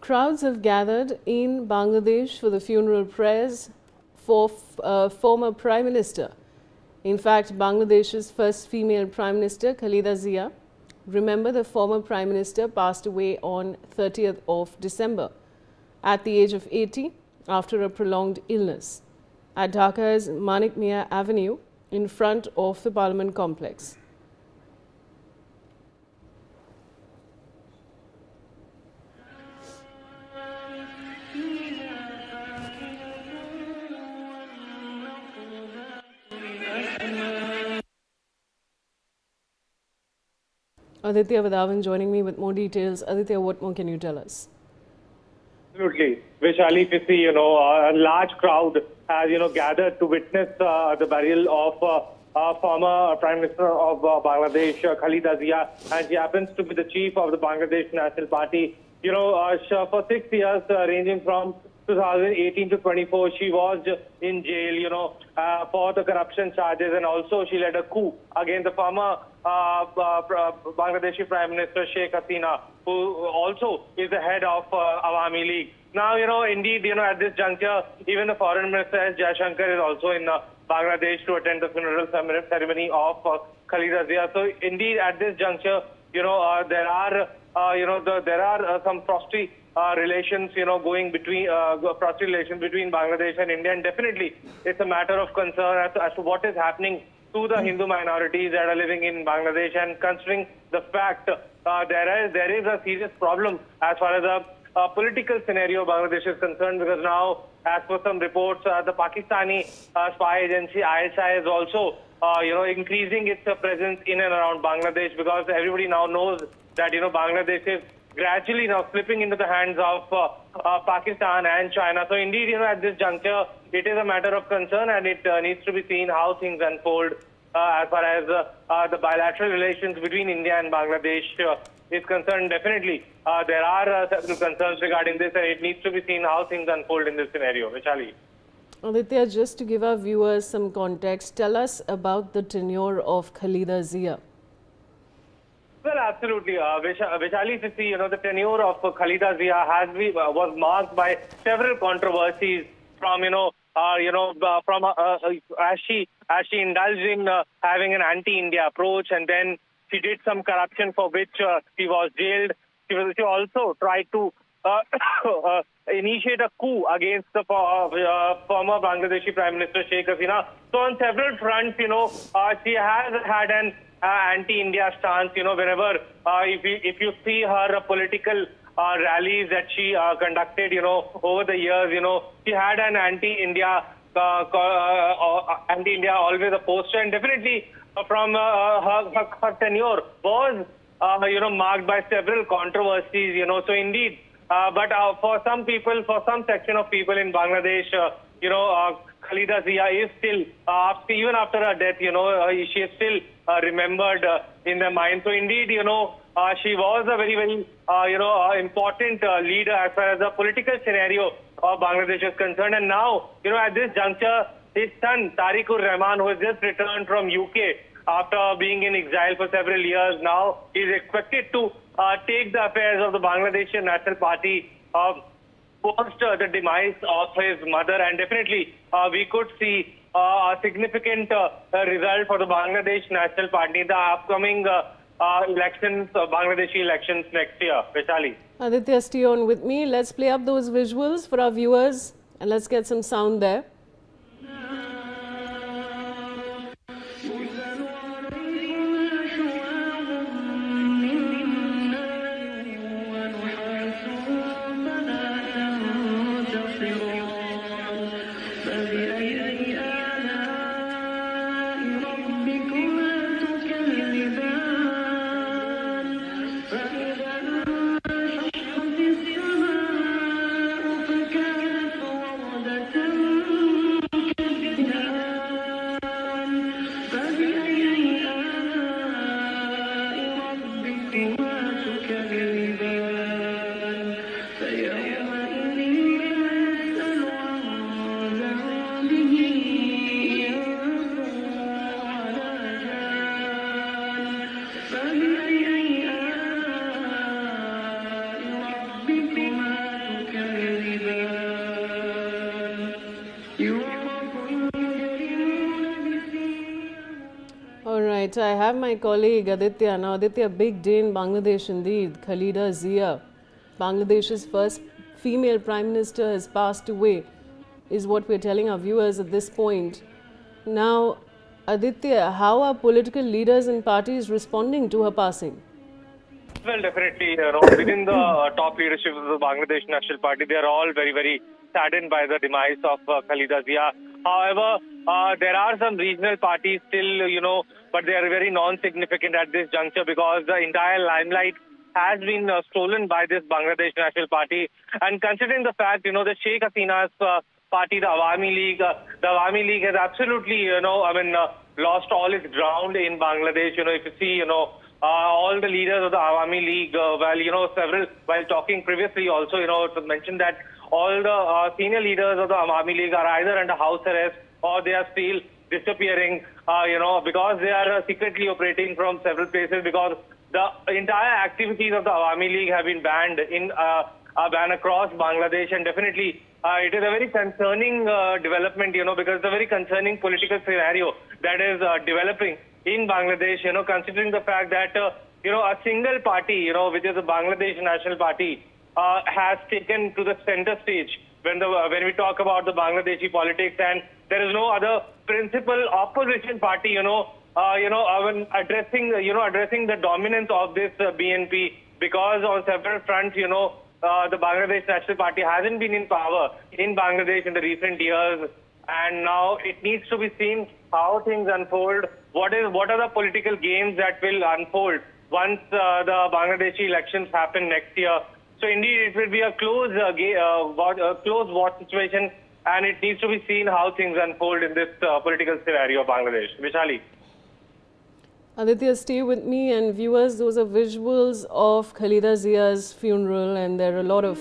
Crowds have gathered in Bangladesh for the funeral prayers for former Prime Minister. In fact, Bangladesh's first female Prime Minister, Khaleda Zia, remember the former Prime Minister passed away on 30th of December at the age of 80 after a prolonged illness at Dhaka's Mourning Avenue in front of the Parliament complex. Aditya Vadavan joining me with more details. Aditya, what more can you tell us? Absolutely. Vishali, if you see, a large crowd has, gathered to witness the burial of former Prime Minister of Bangladesh, Khaleda Zia, and she happens to be the chief of the Bangladesh National Party. For 6 years, ranging from 2018 to 24, she was in jail, for the corruption charges, and also she led a coup against the former Bangladeshi Prime Minister Sheikh Hasina, who also is the head of Awami League. Now, indeed, at this juncture, even the Foreign Minister S. Jaishankar is also in Bangladesh to attend the funeral ceremony of Khaleda Zia. So, indeed, at this juncture, there are some frosty relations, going between frosty relations between Bangladesh and India, and definitely it's a matter of concern as to what is happening to the Hindu minorities that are living in Bangladesh, and considering the fact there is a serious problem as far as the political scenario of Bangladesh is concerned, because now, as per some reports, the Pakistani spy agency ISI is also increasing its presence in and around Bangladesh, because everybody now knows that Bangladesh is gradually now slipping into the hands of Pakistan and China. So indeed, at this juncture, it is a matter of concern, and it needs to be seen how things unfold as far as the bilateral relations between India and Bangladesh is concerned. Definitely, there are several concerns regarding this, and it needs to be seen how things unfold in this scenario. Vishali. Aditya, just to give our viewers some context, tell us about the tenure of Khaleda Zia. Well, absolutely. Vishali, to see, the tenure of Khaleda Zia was marked by several controversies from, as she indulged in having an anti-India approach, and then she did some corruption for which she was jailed. She also tried to initiate a coup against the former Bangladeshi Prime Minister Sheikh Hasina. So on several fronts, she has had an anti-India stance, whenever, if you see her political rallies that she conducted, over the years, she had an anti-India always a poster, and definitely from her tenure was, marked by several controversies, so indeed, but for some people, for some section of people in Bangladesh, Khaleda Zia is still, even after her death, she is still remembered in their mind. So indeed, she was a very, very, important leader as far as the political scenario of Bangladesh is concerned. And now, at this juncture, his son, Tariqur Rahman, who has just returned from UK after being in exile for several years, now is expected to take the affairs of the Bangladeshi National Party post the demise of his mother, and definitely we could see a significant result for the Bangladesh National Party in the upcoming elections, Bangladeshi elections next year. Vishali. Aditya, stay on with me. Let's play up those visuals for our viewers, and let's get some sound there. right, I have my colleague Aditya. Now, Aditya, big day in Bangladesh indeed. Khaleda Zia, Bangladesh's first female prime minister, has passed away, is what we're telling our viewers at this point. Now, Aditya, how are political leaders and parties responding to her passing? Well, definitely, within the top leadership of the Bangladesh National Party, they are all very, very saddened by the demise of Khaleda Zia. However, there are some regional parties still, but they are very non-significant at this juncture because the entire limelight has been stolen by this Bangladesh National Party. And considering the fact, the Sheikh Hasina's party, the Awami League has absolutely, lost all its ground in Bangladesh. If you see, all the leaders of the Awami League, while talking previously also, it was mentioned that all the senior leaders of the Awami League are either under house arrest or they are still disappearing, because they are secretly operating from several places because the entire activities of the Awami League have been banned ban across Bangladesh, and definitely it is a very concerning development, because it's a very concerning political scenario that is developing in Bangladesh, considering the fact that, a single party, which is the Bangladesh National Party, has taken to the center stage when we talk about the Bangladeshi politics, and there is no other principal opposition party, addressing the dominance of this BNP, because on several fronts, the Bangladesh National Party hasn't been in power in Bangladesh in the recent years, and now it needs to be seen how things unfold. What are the political games that will unfold once the Bangladeshi elections happen next year? So indeed, it will be a close watch situation, and it needs to be seen how things unfold in this political scenario of Bangladesh. Vishali. Aditya, stay with me, and viewers, those are visuals of Khaleda Zia's funeral, and there are a lot of...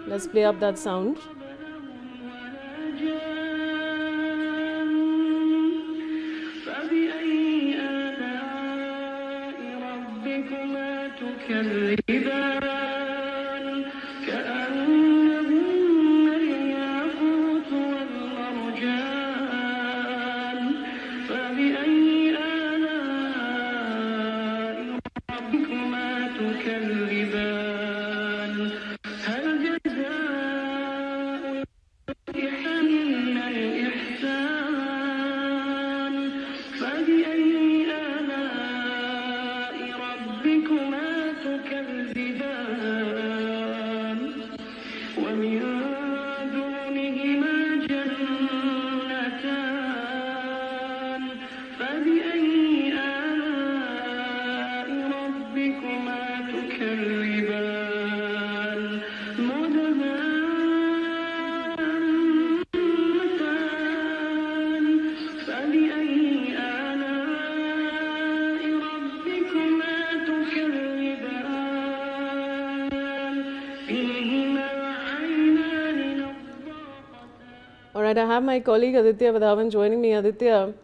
Let's play up that sound. All right, I have my colleague Aditya Vadhavan joining me. Aditya,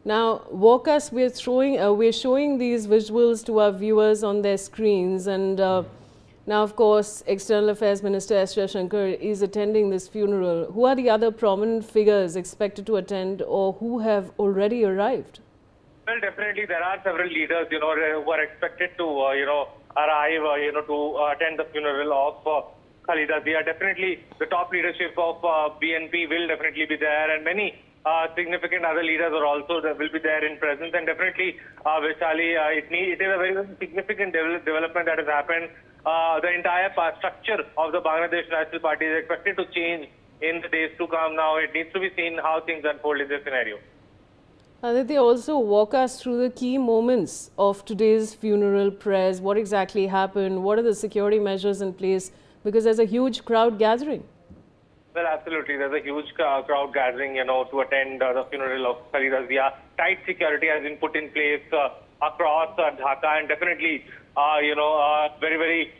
now walk us. We're showing these visuals to our viewers on their screens, and now, of course, External Affairs Minister S. Jaishankar is attending this funeral. Who are the other prominent figures expected to attend, or who have already arrived? Well, definitely there are several leaders, who are expected to, arrive, to attend the funeral of Khaleda Zia. Definitely, the top leadership of BNP will definitely be there, and many significant other leaders are also will be there in presence. And definitely, Vishali, it is a very significant development that has happened. The entire structure of the Bangladesh National Party is expected to change in the days to come. Now, it needs to be seen how things unfold in this scenario. Aditya, also walk us through the key moments of today's funeral prayers. What exactly happened? What are the security measures in place? Because there's a huge crowd gathering. Well, absolutely. There's a huge crowd gathering, to attend the funeral of Khaleda Zia. Tight security has been put in place across Dhaka, and definitely, very, very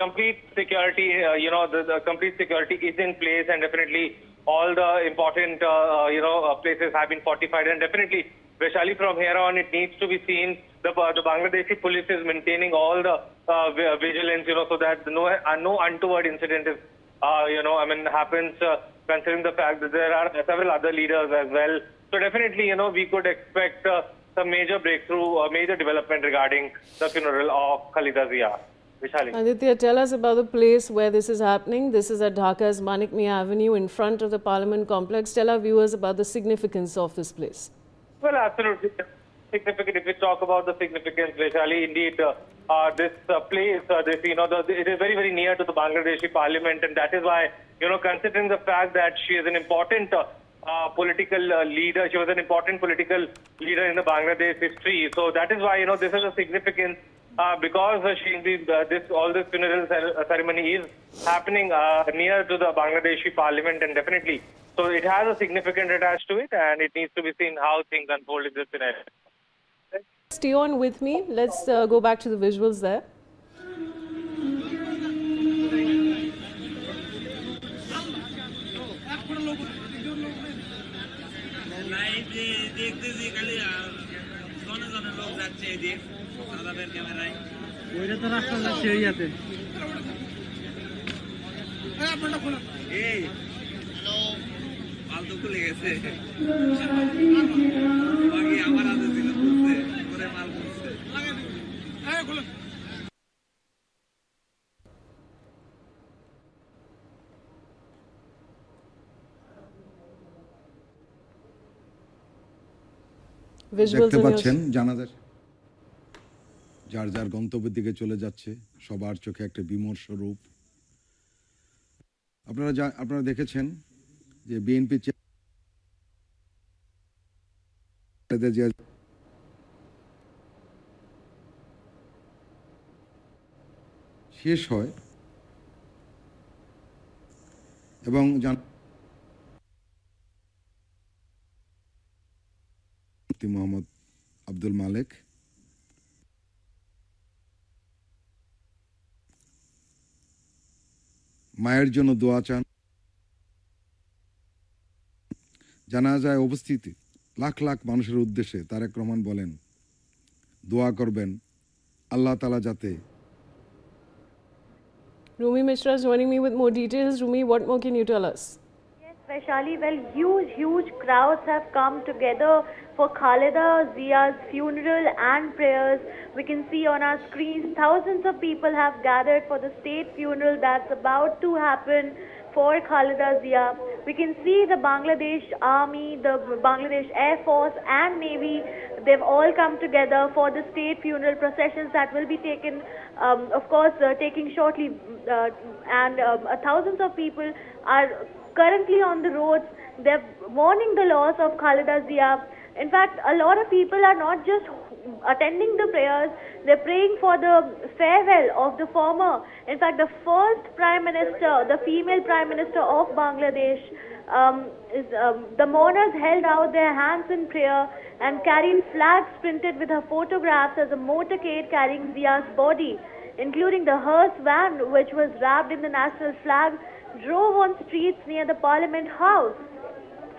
complete security. The complete security is in place, and definitely all the important, places have been fortified. And definitely, Vaishali, from here on, it needs to be seen the Bangladeshi police is maintaining all the vigilance, so that no untoward incident is, happens. Considering the fact that there are several other leaders as well. So definitely, we could expect some major breakthrough, major development regarding the funeral of Khaleda Zia. Vishali. Aditya, tell us about the place where this is happening. This is at Dhaka's Mourning Avenue in front of the Parliament complex. Tell our viewers about the significance of this place. Well, absolutely significant. If we talk about the significance, Vishali, indeed, this place, it is very, very near to the Bangladeshi parliament, and that is why, considering the fact that she is an important political leader, she was an important political leader in the Bangladesh history. So that is why, this is a significance because all this funeral ceremony is happening near to the Bangladeshi parliament, and definitely. So it has a significance attached to it, and it needs to be seen how things unfold in this scenario. Stay on with me. Let's go back to the visuals there. দেখতে পাচ্ছেন জানাজা যার যার গন্তব্যের দিকে চলে যাচ্ছে, সবার চোখে একটা বিমর্ষ রূপ। আপনারা দেখেছেন যে বিএনপি শেষ হয় এবং মোহাম্মদ আব্দুল মালেক মায়ের জন্য দোয়া চান। জানাজায় উপস্থিত লাখ লাখ মানুষের উদ্দেশ্যে তারেক রহমান বলেন, দোয়া করবেন আল্লাহ তাআলা যাতে। Rumi Mishra is joining me with more details. Rumi, what more can you tell us? Yes, Vaishali, well, huge crowds have come together for Khaleda Zia's funeral and prayers. We can see on our screens thousands of people have gathered for the state funeral that's about to happen for Khaleda Zia. We can see the Bangladesh Army, the Bangladesh Air Force and Navy. They've all come together for the state funeral processions that will be taken, taking shortly. Thousands of people are currently on the roads. They're mourning the loss of Khaleda Zia. In fact, a lot of people are not just attending the prayers, they're praying for the farewell of the former, in fact, the first Prime Minister, the female Prime Minister of Bangladesh. The mourners held out their hands in prayer and carried flags printed with her photographs as a motorcade carrying Zia's body, including the hearse van, which was wrapped in the national flag, drove on streets near the Parliament House.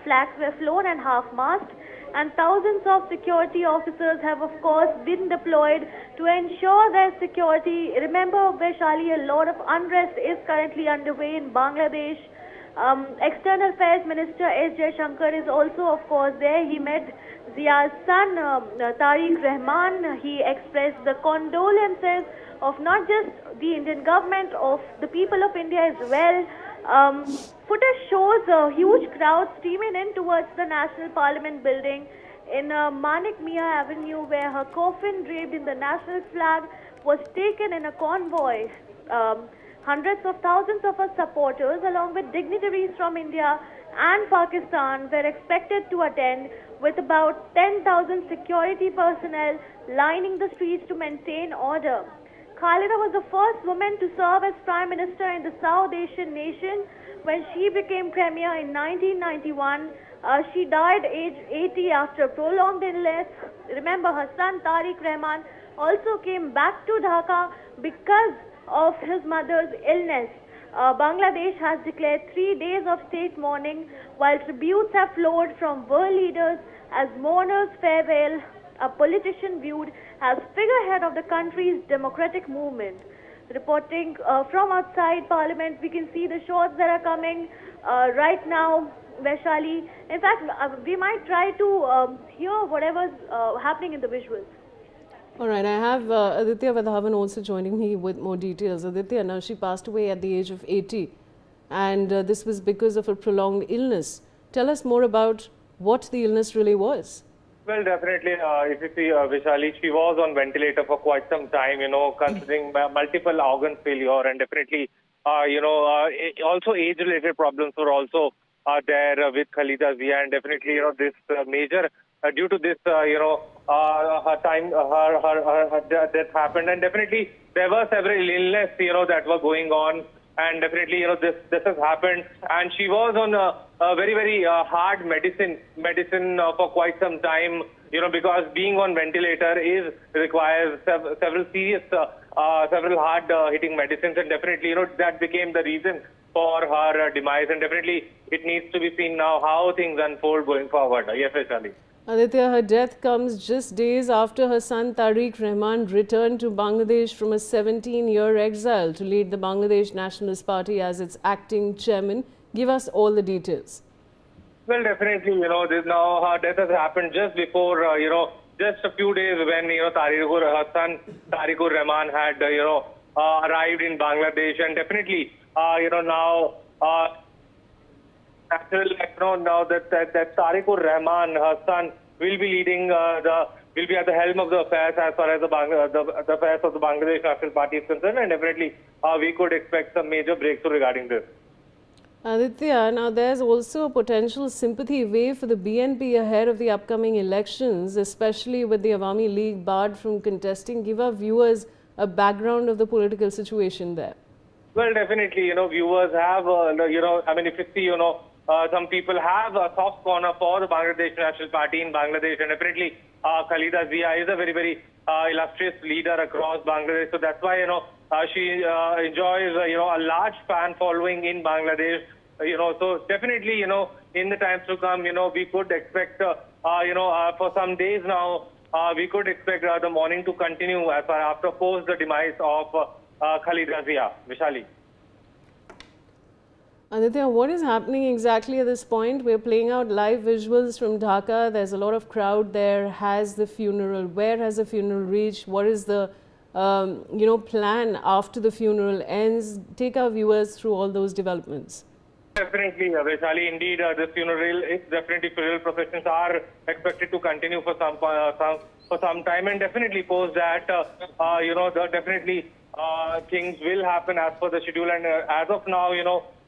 Flags were flown and half-mast, and thousands of security officers have, of course, been deployed to ensure their security. Remember, Vaishali, a lot of unrest is currently underway in Bangladesh. External Affairs Minister S. Jaishankar is also, of course, there. He met Zia's son, Tariq Rahman. He expressed the condolences of not just the Indian government, of the people of India as well. Footage shows a huge crowd streaming in towards the National Parliament building in Manik Mia Avenue, where her coffin draped in the national flag was taken in a convoy. Hundreds of thousands of her supporters, along with dignitaries from India and Pakistan, were expected to attend, with about 10,000 security personnel lining the streets to maintain order. Khaleda was the first woman to serve as Prime Minister in the South Asian nation when she became Premier in 1991. She died aged 80 after prolonged illness. Remember, her son Tariq Rahman also came back to Dhaka because of his mother's illness. Bangladesh has declared 3 days of state mourning, while tributes have flowed from world leaders as mourners farewell a politician viewed as figurehead of the country's democratic movement. Reporting from outside Parliament, we can see the shots that are coming right now. Vaishali. In fact, we might try to hear whatever's happening in the visuals. All right, I have Aditya Vadhavan also joining me with more details. Aditya, now she passed away at the age of 80, and this was because of a prolonged illness. Tell us more about what the illness really was. Well, definitely, if you see Vishali, she was on ventilator for quite some time, considering multiple organ failure, and definitely, also age-related problems were also there with Khaleda Zia, and definitely, this major, due to this, her death happened, and definitely there were several illness, that were going on. And definitely, this has happened, and she was on a very, very hard medicine for quite some time, because being on ventilator requires several serious, several hard-hitting medicines, and definitely, that became the reason for her demise, and definitely it needs to be seen now how things unfold going forward. Yes, Vaishali. Aditya, her death comes just days after her son Tariq Rahman returned to Bangladesh from a 17-year exile to lead the Bangladesh Nationalist Party as its acting chairman. Give us all the details. Well, definitely, now her death has happened just before, just a few days when, her son Tariq Rahman had, arrived in Bangladesh, and definitely, now, now that Tariq Rahman, her son, will be leading will be at the helm of the affairs as far as the affairs of the Bangladesh National Party is concerned, and definitely we could expect some major breakthrough regarding this. Aditya, now there's also a potential sympathy wave for the BNP ahead of the upcoming elections, especially with the Awami League barred from contesting. Give our viewers a background of the political situation there. Well, definitely, viewers have, if you see, some people have a soft corner for the Bangladesh National Party in Bangladesh, and definitely Khaleda Zia is a very, very illustrious leader across Bangladesh. So that's why, she enjoys, a large fan following in Bangladesh. So definitely, in the times to come, we could expect, for some days now, we could expect the mourning to continue as far after post the demise of Khaleda Zia. Vishali. Aditya, what is happening exactly at this point? We're playing out live visuals from Dhaka. There's a lot of crowd there. Has the funeral? Where has the funeral reached? What is the plan after the funeral ends? Take our viewers through all those developments. Definitely, Vaishali. Indeed, the funeral is definitely funeral processions are expected to continue for some time, and definitely post that definitely things will happen as per the schedule. And as of now,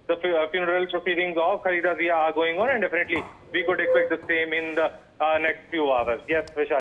the funeral proceedings of Khaleda Zia are going on, and definitely we could expect the same in the next few hours. Yes, Vishal.